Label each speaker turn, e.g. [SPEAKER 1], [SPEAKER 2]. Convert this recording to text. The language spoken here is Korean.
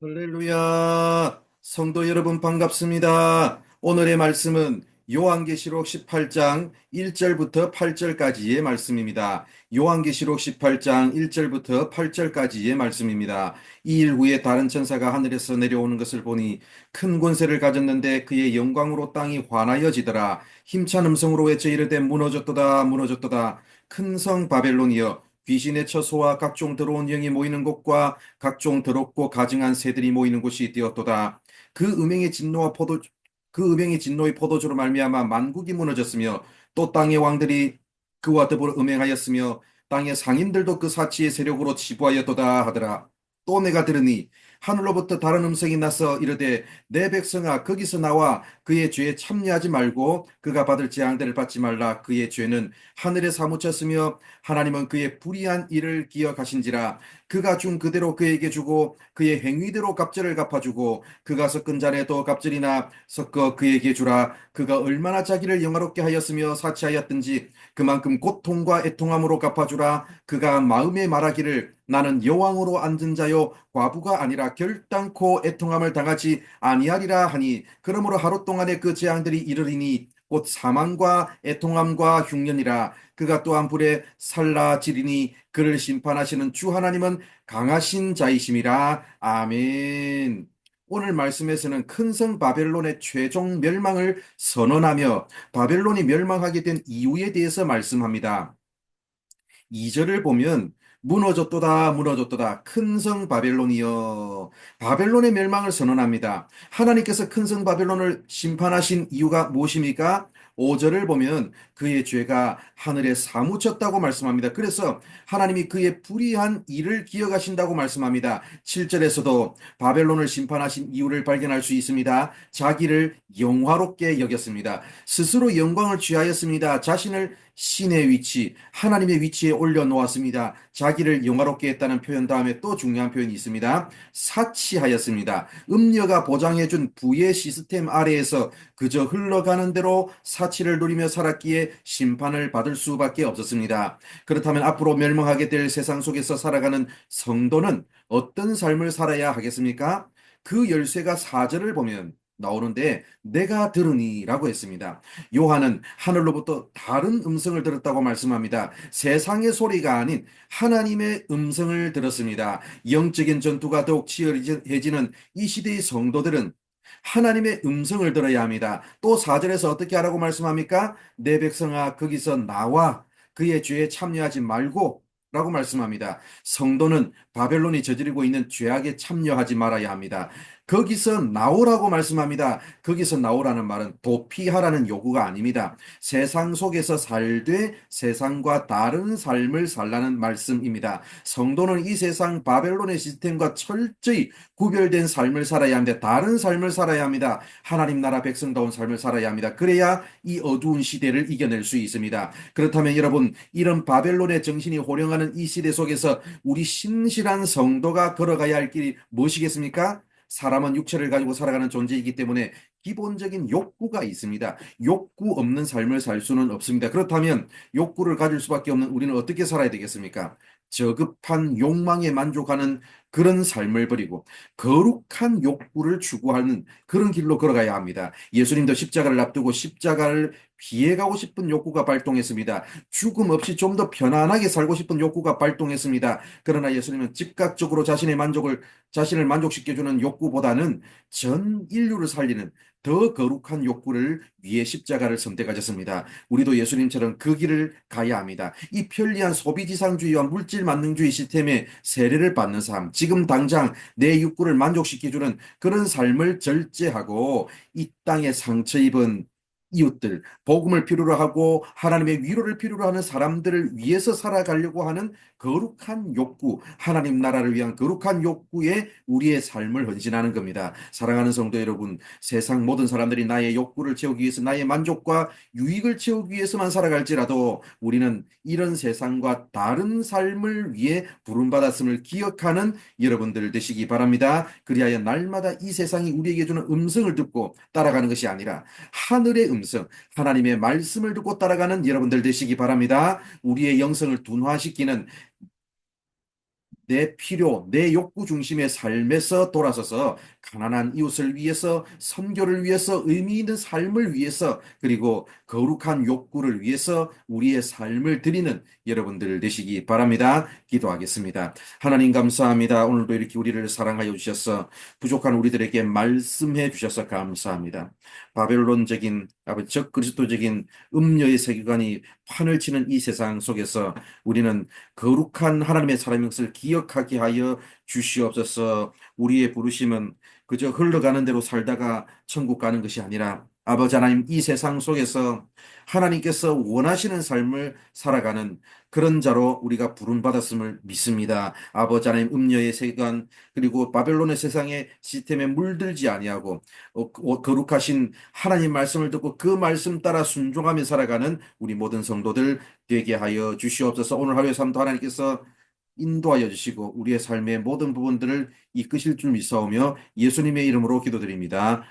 [SPEAKER 1] 할렐루야! 성도 여러분 반갑습니다. 오늘의 말씀은 요한계시록 18장 1절부터 8절까지의 말씀입니다. 요한계시록 18장 1절부터 8절까지의 말씀입니다. 이 일 후에 다른 천사가 하늘에서 내려오는 것을 보니 큰 권세를 가졌는데 그의 영광으로 땅이 환하여지더라. 힘찬 음성으로 외쳐 이르되 무너졌도다 무너졌도다. 큰 성 바벨론이여 귀신의 처소와 각종 더러운 영이 모이는 곳과 각종 더럽고 가증한 새들이 모이는 곳이 되었도다. 그 음행의 진노와 포도 그 음행의 진노의 포도주로 말미암아 만국이 무너졌으며 또 땅의 왕들이 그와 더불어 음행하였으며 땅의 상인들도 그 사치의 세력으로 치부하였도다 하더라. 또 내가 들으니 하늘로부터 다른 음성이 나서 이르되 내 백성아 거기서 나와 그의 죄에 참여하지 말고 그가 받을 재앙들을 받지 말라. 그의 죄는 하늘에 사무쳤으며 하나님은 그의 불의한 일을 기억하신지라. 그가 준 그대로 그에게 주고 그의 행위대로 갑절을 갚아주고 그가 섞은 잔에도 갑절이나 섞어 그에게 주라. 그가 얼마나 자기를 영화롭게 하였으며 사치하였든지 그만큼 고통과 애통함으로 갚아주라. 그가 마음에 말하기를 나는 여왕으로 앉은 자요 과부가 아니라 결단코 애통함을 당하지 아니하리라 하니 그러므로 하루 동안에 그 재앙들이 이르리니 곧 사망과 애통함과 흉년이라. 그가 또한 불에 살라지리니 그를 심판하시는 주 하나님은 강하신 자이심이라. 아멘. 오늘 말씀에서는 큰 성 바벨론의 최종 멸망을 선언하며 바벨론이 멸망하게 된 이유에 대해서 말씀합니다. 2절을 보면 무너졌도다 무너졌도다 큰 성 바벨론이여. 바벨론의 멸망을 선언합니다. 하나님께서 큰 성 바벨론을 심판하신 이유가 무엇입니까? 5절을 보면 그의 죄가 하늘에 사무쳤다고 말씀합니다. 그래서 하나님이 그의 불의한 일을 기억하신다고 말씀합니다. 7절에서도 바벨론을 심판하신 이유를 발견할 수 있습니다. 자기를 영화롭게 여겼습니다. 스스로 영광을 취하였습니다. 자신을 신의 위치, 하나님의 위치에 올려놓았습니다. 자기를 영화롭게 했다는 표현 다음에 또 중요한 표현이 있습니다. 사치하였습니다. 음녀가 보장해준 부의 시스템 아래에서 그저 흘러가는 대로 사치를 누리며 살았기에 심판을 받을 수밖에 없었습니다. 그렇다면 앞으로 멸망하게 될 세상 속에서 살아가는 성도는 어떤 삶을 살아야 하겠습니까? 그 열쇠가 4절을 보면 나오는데 내가 들으니라고 했습니다. 요한은 하늘로부터 다른 음성을 들었다고 말씀합니다. 세상의 소리가 아닌 하나님의 음성을 들었습니다. 영적인 전투가 더욱 치열해지는 이 시대의 성도들은 하나님의 음성을 들어야 합니다. 또 4절에서 어떻게 하라고 말씀합니까? 내 백성아 거기서 나와 그의 죄에 참여하지 말고 라고 말씀합니다. 성도는 바벨론이 저지르고 있는 죄악에 참여하지 말아야 합니다. 거기서 나오라고 말씀합니다. 거기서 나오라는 말은 도피하라는 요구가 아닙니다. 세상 속에서 살되 세상과 다른 삶을 살라는 말씀입니다. 성도는 이 세상 바벨론의 시스템과 철저히 구별된 삶을 살아야 합니다. 다른 삶을 살아야 합니다. 하나님 나라 백성다운 삶을 살아야 합니다. 그래야 이 어두운 시대를 이겨낼 수 있습니다. 그렇다면 여러분, 이런 바벨론의 정신이 호령하는 이 시대 속에서 우리 신실한 성도가 걸어가야 할 길이 무엇이겠습니까? 사람은 육체를 가지고 살아가는 존재이기 때문에 기본적인 욕구가 있습니다. 욕구 없는 삶을 살 수는 없습니다. 그렇다면 욕구를 가질 수밖에 없는 우리는 어떻게 살아야 되겠습니까? 저급한 욕망에 만족하는 그런 삶을 버리고 거룩한 욕구를 추구하는 그런 길로 걸어가야 합니다. 예수님도 십자가를 앞두고 십자가를 피해가고 싶은 욕구가 발동했습니다. 죽음 없이 좀 더 편안하게 살고 싶은 욕구가 발동했습니다. 그러나 예수님은 즉각적으로 자신을 만족시켜주는 욕구보다는 전 인류를 살리는 더 거룩한 욕구를 위해 십자가를 선택하셨습니다. 우리도 예수님처럼 그 길을 가야 합니다. 이 편리한 소비지상주의와 물질 만능주의 시스템에 세례를 받는 삶, 지금 당장 내 욕구를 만족시켜주는 그런 삶을 절제하고 이 땅에 상처 입은 이웃들, 복음을 필요로 하고 하나님의 위로를 필요로 하는 사람들을 위해서 살아가려고 하는 거룩한 욕구, 하나님 나라를 위한 거룩한 욕구에 우리의 삶을 헌신하는 겁니다. 사랑하는 성도 여러분, 세상 모든 사람들이 나의 욕구를 채우기 위해서 나의 만족과 유익을 채우기 위해서만 살아갈지라도 우리는 이런 세상과 다른 삶을 위해 부름받았음을 기억하는 여러분들 되시기 바랍니다. 그리하여 날마다 이 세상이 우리에게 주는 음성을 듣고 따라가는 것이 아니라 하늘의 음성, 하나님의 말씀을 듣고 따라가는 여러분들 되시기 바랍니다. 우리의 영성을 둔화시키는 내 필요, 내 욕구 중심의 삶에서 돌아서서 가난한 이웃을 위해서, 선교를 위해서, 의미 있는 삶을 위해서, 그리고 거룩한 욕구를 위해서 우리의 삶을 드리는 여러분들 되시기 바랍니다. 기도하겠습니다. 하나님 감사합니다. 오늘도 이렇게 우리를 사랑하여 주셔서 부족한 우리들에게 말씀해 주셔서 감사합니다. 바벨론적인 아버지 적그리스도적인 음녀의 세계관이 판을 치는 이 세상 속에서 우리는 거룩한 하나님의 사람인 것을 기억하게 하여 주시옵소서. 우리의 부르심은 그저 흘러가는 대로 살다가 천국 가는 것이 아니라 아버지 하나님 이 세상 속에서 하나님께서 원하시는 삶을 살아가는 그런 자로 우리가 부름받았음을 믿습니다. 아버지 하나님 음녀의 세관 그리고 바벨론의 세상의 시스템에 물들지 아니하고 거룩하신 하나님 말씀을 듣고 그 말씀 따라 순종하며 살아가는 우리 모든 성도들 되게 하여 주시옵소서. 오늘 하루의 삶도 하나님께서 인도하여 주시고 우리의 삶의 모든 부분들을 이끄실 줄 믿사오며 예수님의 이름으로 기도드립니다.